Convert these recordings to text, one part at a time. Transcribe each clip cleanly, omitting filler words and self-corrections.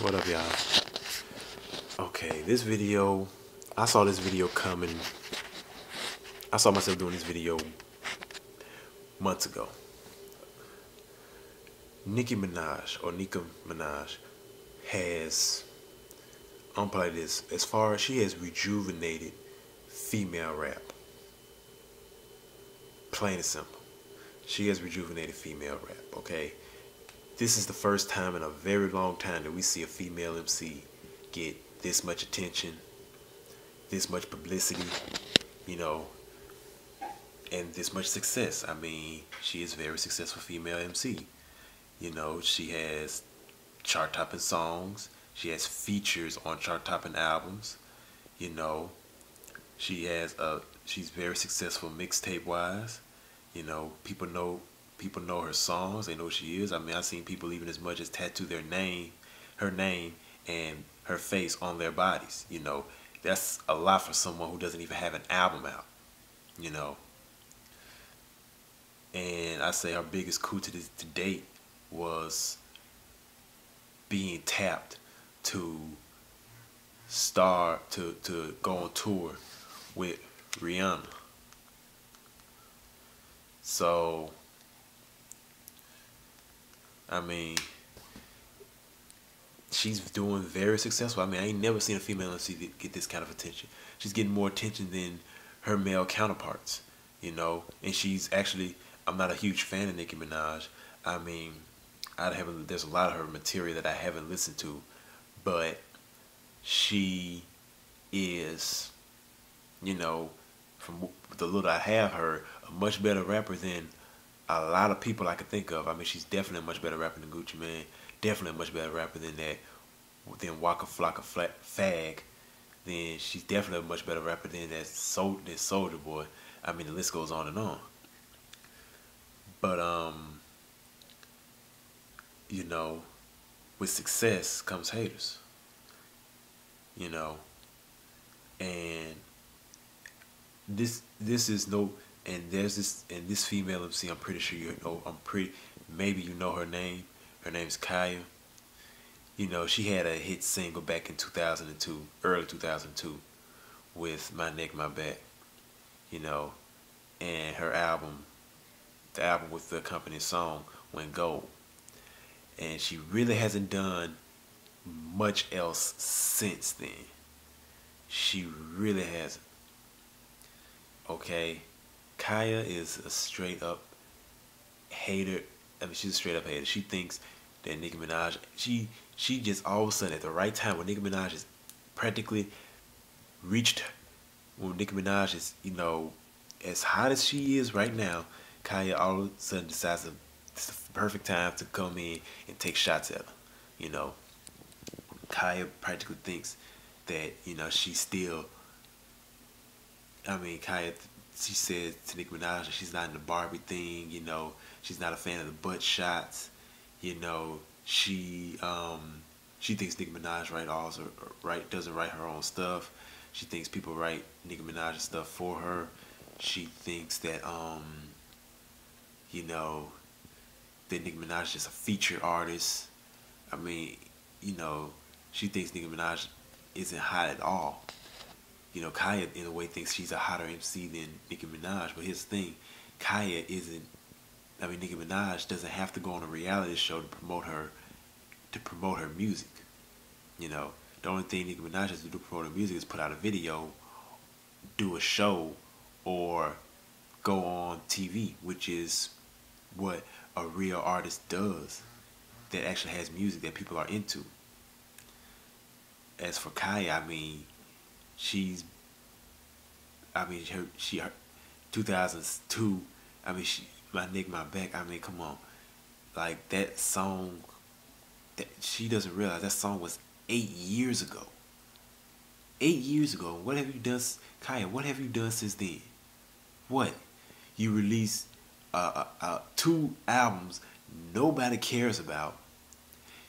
What up, y'all? Okay, this video, I saw this video coming. I saw myself doing this video months ago. Nicki Minaj has, I'm play this, as far as she has rejuvenated female rap. Plain and simple. She has rejuvenated female rap, okay? This is the first time in a very long time that we see a female MC get this much attention, this much publicity, you know, and this much success. I mean, she is a very successful female MC. You know, she has chart-topping songs. She has features on chart-topping albums. You know, she's very successful mixtape-wise. You know, people know her songs. They know who she is. I mean, I've seen people even as much as tattoo her name, and her face on their bodies. You know, that's a lot for someone who doesn't even have an album out. You know, and I say her biggest coup to date was being tapped to to go on tour with Rihanna. So I mean, she's doing very successful. I mean, I ain't never seen a female MC get this kind of attention. She's getting more attention than her male counterparts, you know. And she's actually, I'm not a huge fan of Nicki Minaj. I mean, there's a lot of her material that I haven't listened to, but she is, you know, from the little I have heard, a much better rapper than a lot of people I could think of. I mean, she's definitely a much better rapper than Gucci Mane. Definitely a much better rapper than Waka Flocka Fag. Then she's definitely a much better rapper than Soldier Boy. I mean, the list goes on and on. But you know, with success comes haters. You know, and this is no, and this female MC, I'm pretty sure you know, maybe you know her name. Her name's Khia. You know, she had a hit single back in 2002, early 2002, with My Neck, My Back. You know, and her album, the album with the accompanying song, went gold. And she really hasn't done much else since then. She really hasn't. Okay, Khia is a straight up hater. I mean, she's a straight up hater. She thinks that Nicki Minaj, she just all of a sudden at the right time when Nicki Minaj is practically reached, when Nicki Minaj is, you know, as hot as she is right now, Khia all of a sudden decides that it's the perfect time to come in and take shots at her. You know, Khia practically thinks that, you know, she's still, I mean, Khia, she said to Nicki Minaj that she's not in the Barbie thing, you know, she's not a fan of the butt shots, you know, she thinks Nicki Minaj doesn't write her own stuff. She thinks people write Nicki Minaj's stuff for her. She thinks that you know, that Nicki Minaj is just a featured artist. I mean, you know, she thinks Nicki Minaj isn't hot at all. You know, Khia in a way thinks she's a hotter MC than Nicki Minaj, but here's the thing, Khia isn't. I mean, Nicki Minaj doesn't have to go on a reality show to promote her music. You know, the only thing Nicki Minaj has to do to promote her music is put out a video, do a show, or go on TV, which is what a real artist does that actually has music that people are into. As for Khia, I mean, her 2002, I mean, My Neck, My Back, I mean, come on. Like, that song, that she doesn't realize that song was 8 years ago. 8 years ago. What have you done, Khia, what have you done since then? What? You released 2 albums nobody cares about.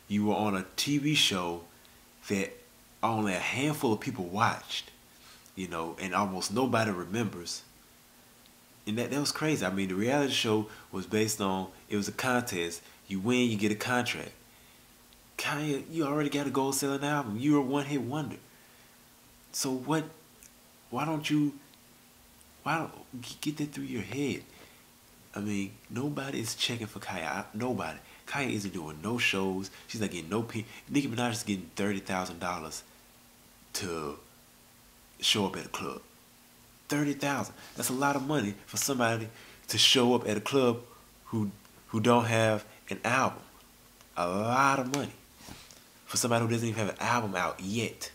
You were on a TV show that only a handful of people watched, you know, and almost nobody remembers. And that was crazy. I mean, the reality show was based on, it was a contest. You win, you get a contract. Kanye, you already got a gold selling album. You're a one hit wonder. So what? Why don't you? Why don't get that through your head? I mean, nobody is checking for Khia. Nobody. Khia isn't doing no shows. She's not getting no pay. Nicki Minaj is getting $30,000 to show up at a club. 30,000. That's a lot of money for somebody to show up at a club who don't have an album. A lot of money for somebody who doesn't even have an album out yet.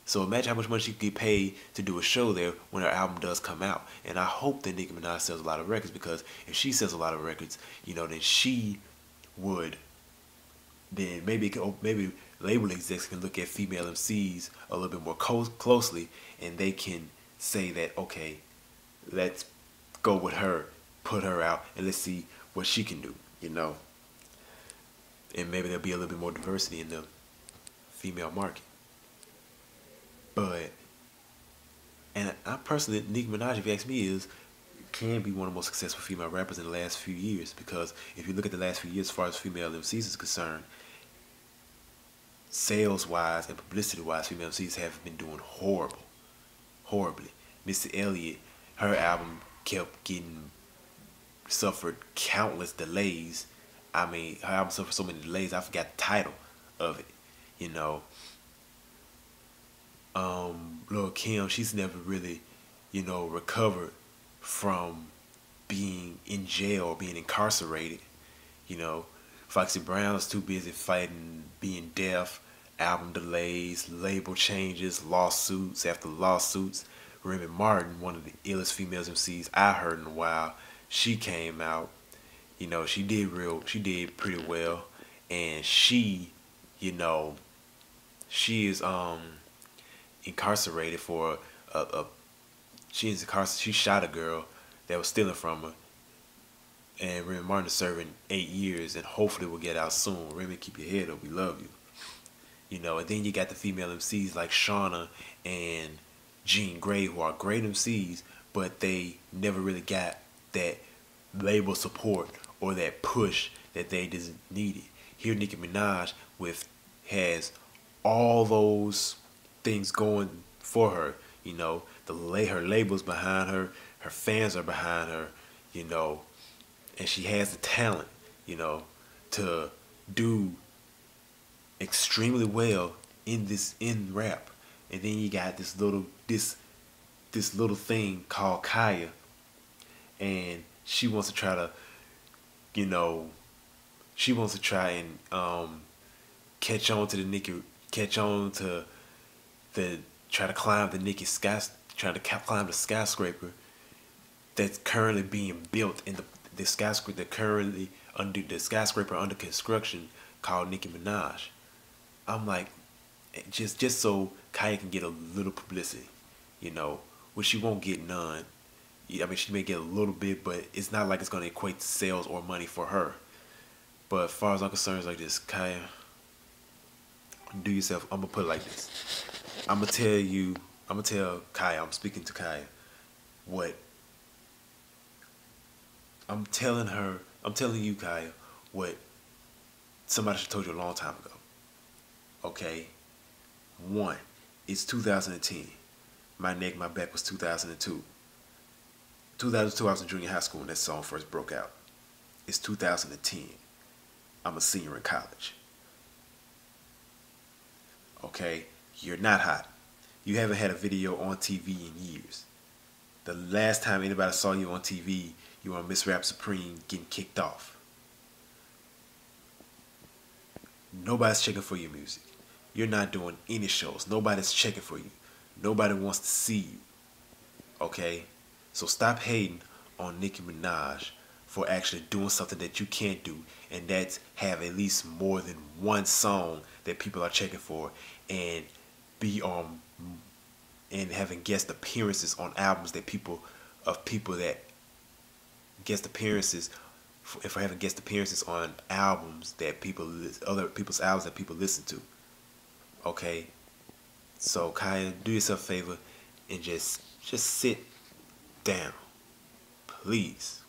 So imagine how much money she could get paid to do a show there when her album does come out. And I hope that Nicki Minaj sells a lot of records, because if she sells a lot of records, then she would, then maybe label execs can look at female MCs a little bit more closely, and they can say that, okay, let's go with her, put her out, and let's see what she can do, And maybe there'll be a little bit more diversity in the female market. And I personally, Nicki Minaj, if you ask me, can be one of the most successful female rappers in the last few years, because if you look at the last few years as far as female MCs is concerned, sales-wise and publicity-wise, female MCs have been doing horribly. Missy Elliott, her album suffered countless delays. I mean, her album suffered so many delays, I forgot the title of it, Lil' Kim, she's never really, recovered from being in jail or being incarcerated. Foxy Brown's too busy fighting being deaf, album delays, label changes, lawsuits after lawsuits. Remy Martin, one of the illest female MCs I heard in a while, she came out. She did pretty well, and she is incarcerated for she shot a girl that was stealing from her, and Remy Martin is serving 8 years, and hopefully will get out soon. Remy, keep your head up, we love you. And then you got the female MCs like Shauna and Jean Grey, who are great MCs, but they never really got that label support or that push that they just needed. Here Nicki Minaj has all those things going for her, her labels behind her, her fans are behind her, and she has the talent, to do extremely well in rap. And then you got this little thing called Khia, and she wants to try and try to climb the skyscraper that's currently being built in the skyscraper under construction called Nicki Minaj. I'm like, just so Khia can get a little publicity, which she won't get none. I mean, she may get a little bit, but it's not like it's going to equate to sales or money for her. But as far as I'm concerned, it's like this, Khia, do yourself. I'm going to put it like this. I'm going to tell Khia, I'm speaking to Khia, what I'm telling you, Khia, what somebody should have told you a long time ago. Okay? 1, it's 2010. My Neck, My Back was 2002. 2002, I was in junior high school when that song first broke out. It's 2010. I'm a senior in college. Okay? You're not hot. You haven't had a video on TV in years. The last time anybody saw you on TV, you were on Miss Rap Supreme getting kicked off. Nobody's checking for your music. You're not doing any shows. Nobody's checking for you. Nobody wants to see you. Okay? So stop hating on Nicki Minaj for actually doing something that you can't do, and that's have at least more than one song that people are checking for, and be and having guest appearances on albums that guest appearances for having guest appearances on albums that other people's albums that people listen to. Okay, so Khia, do yourself a favor and just sit down, please.